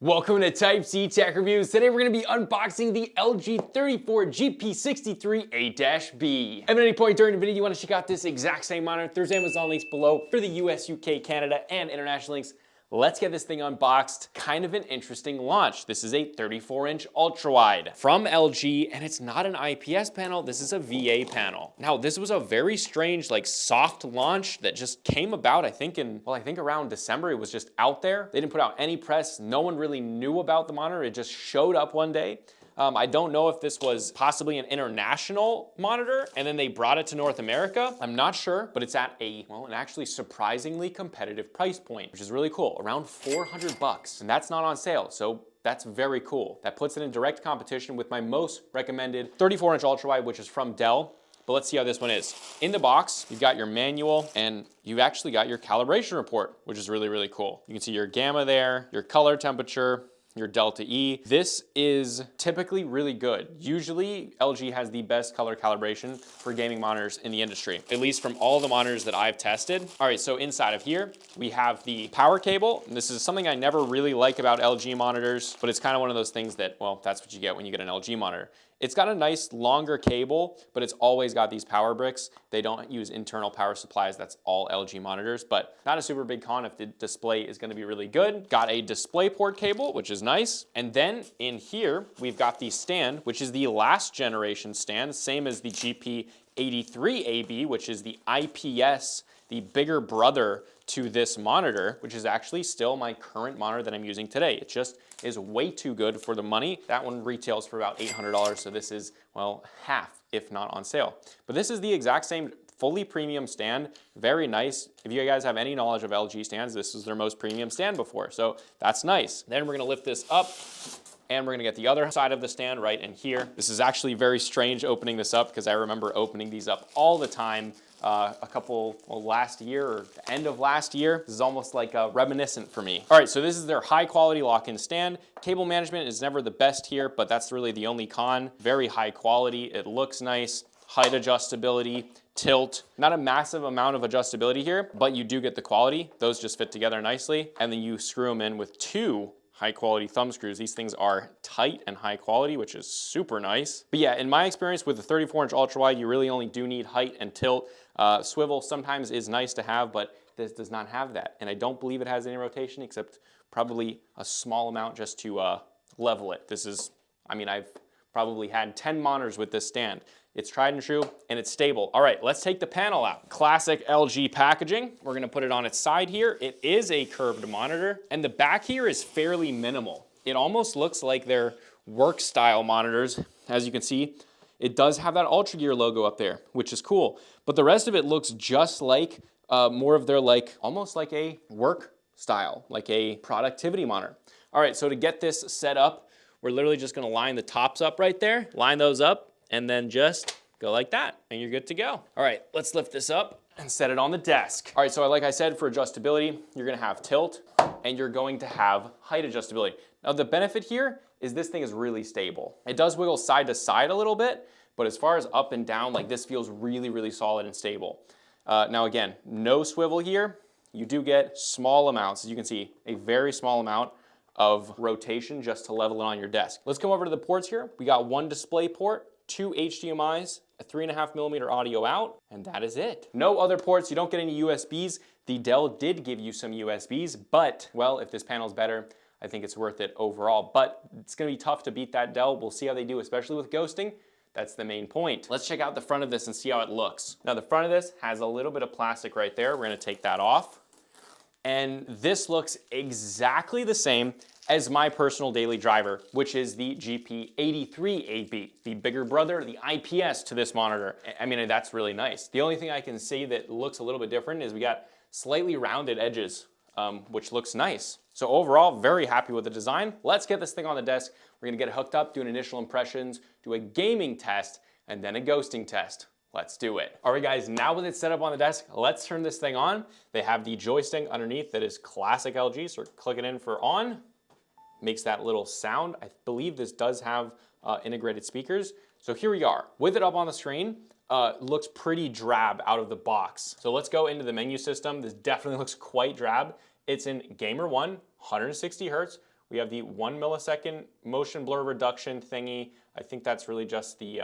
Welcome to Type C Tech Reviews. Today we're going to be unboxing the LG 34GP63A-B. If at any point during the video you want to check out this exact same monitor, there's Amazon links below for the US, UK, Canada, and international links. Let's get this thing unboxed. Kind of an interesting launch. This is a 34-inch ultrawide from LG, and it's not an IPS panel, this is a VA panel. Now, this was a very strange, soft launch that just came about, I think around December. It was just out there. They didn't put out any press. No one really knew about the monitor. It just showed up one day. I don't know if this was possibly an international monitor and then they brought it to North America. I'm not sure, but it's at an actually surprisingly competitive price point, which is really cool, around 400 bucks. And that's not on sale, so that's very cool. That puts it in direct competition with my most recommended 34-inch ultrawide, which is from Dell. But let's see how this one is. In the box, you've got your manual and you've actually got your calibration report, which is really, really cool. You can see your gamma there, your color temperature, your delta E. This is typically really good. Usually LG has the best color calibration for gaming monitors in the industry, at least from all the monitors that I've tested. All right, so inside of here, we have the power cable. And this is something I never really like about LG monitors, but it's kind of one of those things that, well, that's what you get when you get an LG monitor. It's got a nice longer cable, but it's always got these power bricks. They don't use internal power supplies. That's all LG monitors, but not a super big con if the display is gonna be really good. Got a display port cable, which is nice. And then in here, we've got the stand, which is the last generation stand, same as the GP83A-B, which is the IPS, the bigger brother to this monitor, which is actually still my current monitor that I'm using today. It just is way too good for the money. That one retails for about $800, so this is, well, half, if not on sale. But this is the exact same fully premium stand, very nice. If you guys have any knowledge of LG stands, this is their most premium stand before, so that's nice. Then we're gonna lift this up, and we're gonna get the other side of the stand right in here. This is actually very strange opening this up because I remember opening these up all the time last year or the end of last year. This is almost like reminiscent for me. All right, so this is their high quality lock-in stand. Cable management is never the best here, but that's really the only con. Very high quality, it looks nice. Height adjustability, tilt, not a massive amount of adjustability here, but you do get the quality. Those just fit together nicely. And then you screw them in with two high quality thumb screws. These things are tight and high quality, which is super nice. But yeah, in my experience with the 34-inch ultrawide, you really only do need height and tilt. Swivel sometimes is nice to have, but this does not have that. And I don't believe it has any rotation except probably a small amount just to level it. This is, I've probably had 10 monitors with this stand. It's tried and true, and it's stable. All right, let's take the panel out. Classic LG packaging. We're gonna put it on its side here. It is a curved monitor, and the back here is fairly minimal. It almost looks like their work style monitors. As you can see, it does have that UltraGear logo up there, which is cool. But the rest of it looks just like more of their almost like a work style, like a productivity monitor. All right, so to get this set up, we're literally just gonna line the tops up right there, line those up, and then just go like that, and you're good to go. All right, let's lift this up and set it on the desk. All right, so like I said, for adjustability, you're gonna have tilt, and you're going to have height adjustability. Now the benefit here is this thing is really stable. It does wiggle side to side a little bit, but as far as up and down, this feels really, really solid and stable. Now again, no swivel here. You do get small amounts, as you can see, a very small amount of rotation just to level it on your desk. Let's come over to the ports here. We got one display port, two HDMIs, a 3.5mm audio out, and that is it. No other ports, you don't get any USBs. The Dell did give you some USBs, but, well, if this panel's better, I think it's worth it overall. But it's gonna be tough to beat that Dell. We'll see how they do, especially with ghosting. That's the main point. Let's check out the front of this and see how it looks. Now the front of this has a little bit of plastic right there. We're gonna take that off. And this looks exactly the same as my personal daily driver, which is the GP83A-B, the bigger brother, the IPS to this monitor. That's really nice. The only thing I can say that looks a little bit different is we got slightly rounded edges, which looks nice. So overall, very happy with the design. Let's get this thing on the desk. We're gonna get it hooked up, do an initial impressions, do a gaming test, and then a ghosting test. Let's do it. All right guys, now with it set up on the desk, let's turn this thing on. They have the joystick underneath that is classic LG, so click it in for on. Makes that little sound. I believe this does have integrated speakers. So here we are. With it up on the screen, looks pretty drab out of the box. So let's go into the menu system. This definitely looks quite drab. It's in Gamer 1, 160 Hertz, We have the 1 millisecond motion blur reduction thingy. I think that's really just the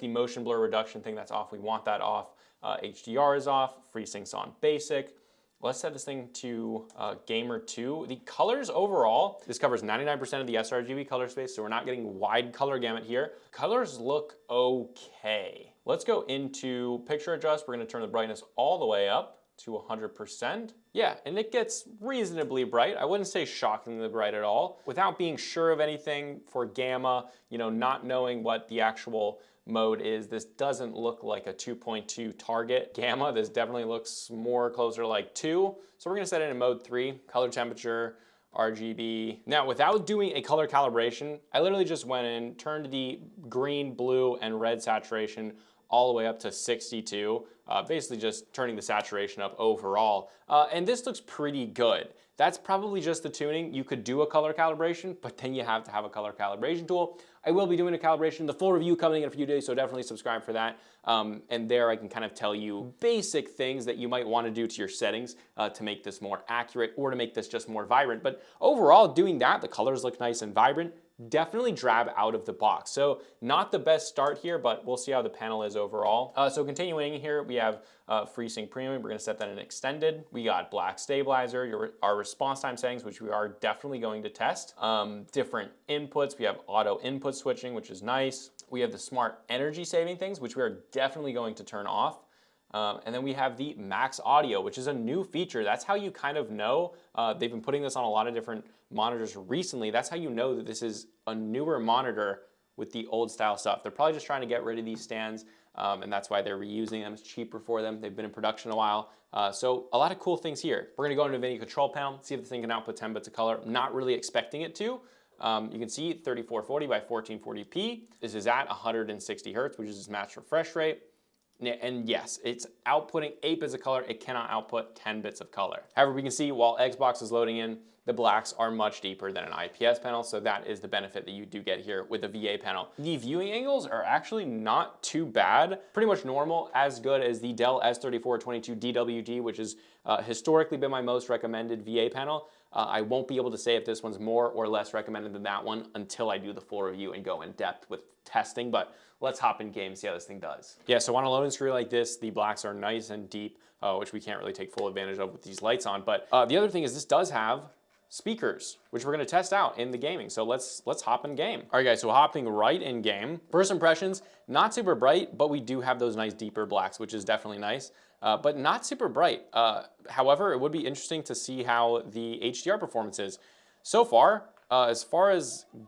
motion blur reduction thing that's off. We want that off. HDR is off. FreeSync's on basic. Let's set this thing to Gamer 2. The colors overall, this covers 99% of the sRGB color space, so we're not getting wide color gamut here. Colors look okay. Let's go into picture adjust. We're gonna turn the brightness all the way up to 100%. Yeah, and it gets reasonably bright. I wouldn't say shockingly bright at all. Without being sure of anything for gamma, you know, not knowing what the actual mode is, this doesn't look like a 2.2 target gamma. This definitely looks more closer to like 2. So we're gonna set it in mode 3, color temperature, RGB. Now, without doing a color calibration, I literally just went in, turned the green, blue, and red saturation all the way up to 62, basically just turning the saturation up overall. And this looks pretty good. That's probably just the tuning. You could do a color calibration, but then you have to have a color calibration tool. I will be doing a calibration, the full review coming in a few days, so definitely subscribe for that. And there I can kind of tell you basic things that you might want to do to your settings to make this more accurate or to make this just more vibrant. But overall, doing that, the colors look nice and vibrant. Definitely drab out of the box. So not the best start here, but we'll see how the panel is overall. So continuing here, we have FreeSync Premium. We're gonna set that in extended. We got black stabilizer, our response time settings, which we are definitely going to test. Different inputs. We have auto input switching, which is nice. We have the smart energy saving things, which we are definitely going to turn off. And then we have the max audio, which is a new feature. That's how you kind of know. They've been putting this on a lot of different monitors recently. That's how you know that this is a newer monitor with the old style stuff. They're probably just trying to get rid of these stands, and that's why they're reusing them. It's cheaper for them. They've been in production a while. So a lot of cool things here. We're gonna go into NVIDIA control panel, see if the thing can output 10 bits of color. Not really expecting it to. You can see 3440 by 1440p. This is at 160 hertz, which is its match refresh rate. And yes, it's outputting 8 bits of color. It cannot output 10 bits of color. However, we can see while Xbox is loading in, the blacks are much deeper than an IPS panel, so that is the benefit that you do get here with a VA panel. The viewing angles are actually not too bad. Pretty much normal, as good as the Dell S3422DWG, which has historically been my most recommended VA panel. I won't be able to say if this one's more or less recommended than that one until I do the full review and go in depth with testing, but let's hop in game, see how this thing does. Yeah, so on a loading screen like this, the blacks are nice and deep, which we can't really take full advantage of with these lights on. But the other thing is this does have speakers, which we're gonna test out in the gaming. So let's hop in game. All right guys, so hopping right in game. First impressions, not super bright, but we do have those nice deeper blacks, which is definitely nice, but not super bright. However, it would be interesting to see how the HDR performance is. So far as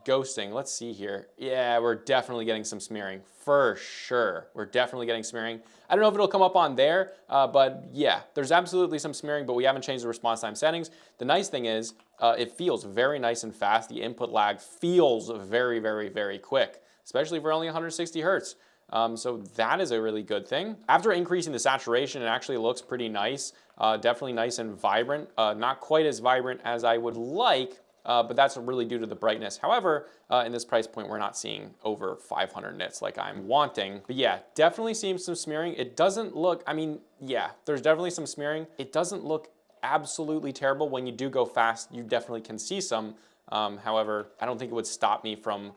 ghosting, let's see here. Yeah, we're definitely getting some smearing, for sure. We're definitely getting smearing. I don't know if it'll come up on there, but yeah, there's absolutely some smearing, but we haven't changed the response time settings. The nice thing is, it feels very nice and fast. The input lag feels very, very, very quick, especially for only 160 hertz. So that is a really good thing. After increasing the saturation, it actually looks pretty nice. Definitely nice and vibrant. Not quite as vibrant as I would like, but that's really due to the brightness. However, in this price point, we're not seeing over 500 nits like I'm wanting. But yeah, definitely seeing some smearing. It doesn't look, I mean, yeah, there's definitely some smearing. It doesn't look absolutely terrible. When you do go fast, you definitely can see some. However, I don't think it would stop me from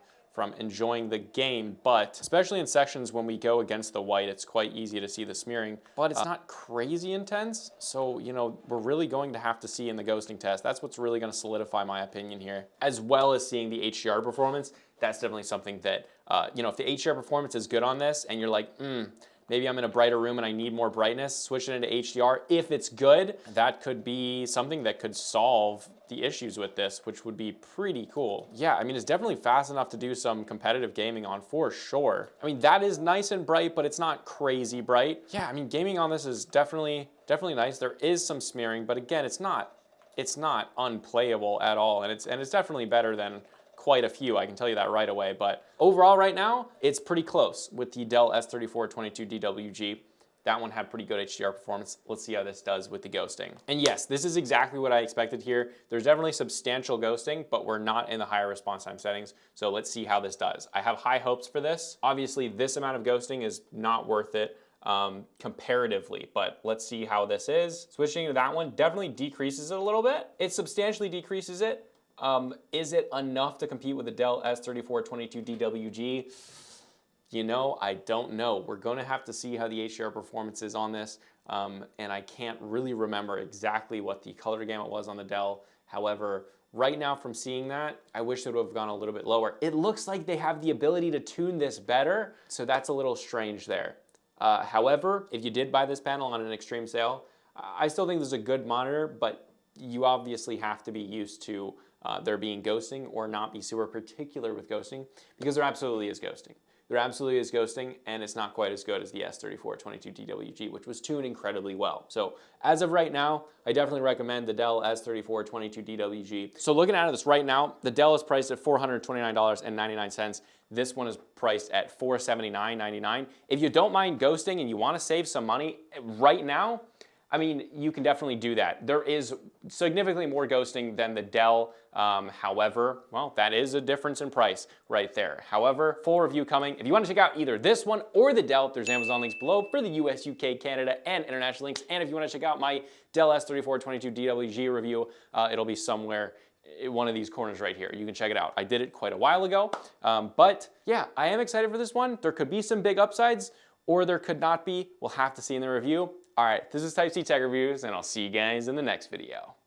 enjoying the game, but especially in sections when we go against the white, it's quite easy to see the smearing, but it's not crazy intense. So, you know, we're really going to have to see in the ghosting test. That's what's really gonna solidify my opinion here, as well as seeing the HDR performance. That's definitely something that, you know, if the HDR performance is good on this and you're like, maybe I'm in a brighter room and I need more brightness, switch it into HDR. If it's good, that could be something that could solve the issues with this, which would be pretty cool. Yeah, I mean, it's definitely fast enough to do some competitive gaming on for sure. I mean, that is nice and bright, but it's not crazy bright. Yeah, I mean, gaming on this is definitely nice. There is some smearing, but again, it's not unplayable at all. And it's definitely better than quite a few, I can tell you that right away. But overall right now, it's pretty close with the Dell S3422DWG. That one had pretty good HDR performance. Let's see how this does with the ghosting. And yes, this is exactly what I expected here. There's definitely substantial ghosting, but we're not in the higher response time settings. So let's see how this does. I have high hopes for this. Obviously, this amount of ghosting is not worth it comparatively, but let's see how this is. Switching to that one definitely decreases it a little bit. It substantially decreases it. Is it enough to compete with the Dell S3422DWG? You know, I don't know. We're going to have to see how the HDR performance is on this, and I can't really remember exactly what the color gamut was on the Dell. However, right now from seeing that, I wish it would have gone a little bit lower. It looks like they have the ability to tune this better, so that's a little strange there. However, if you did buy this panel on an extreme sale, I still think this is a good monitor, but you obviously have to be used to there being ghosting or not be super particular with ghosting, because there absolutely is ghosting. There absolutely is ghosting, and it's not quite as good as the S3422DWG, which was tuned incredibly well. So as of right now, I definitely recommend the Dell S3422DWG. So looking at this right now, the Dell is priced at $429.99. This one is priced at $479.99. If you don't mind ghosting and you want to save some money right now, I mean, you can definitely do that. There is significantly more ghosting than the Dell. However, well, that is a difference in price right there. However, full review coming. If you want to check out either this one or the Dell, there's Amazon links below for the US, UK, Canada, and international links. And if you want to check out my Dell S3422DWG review, it'll be somewhere in one of these corners right here. You can check it out. I did it quite a while ago. But yeah, I am excited for this one. There could be some big upsides, or there could not be. We'll have to see in the review. All right, this is Type C Tech Reviews, and I'll see you guys in the next video.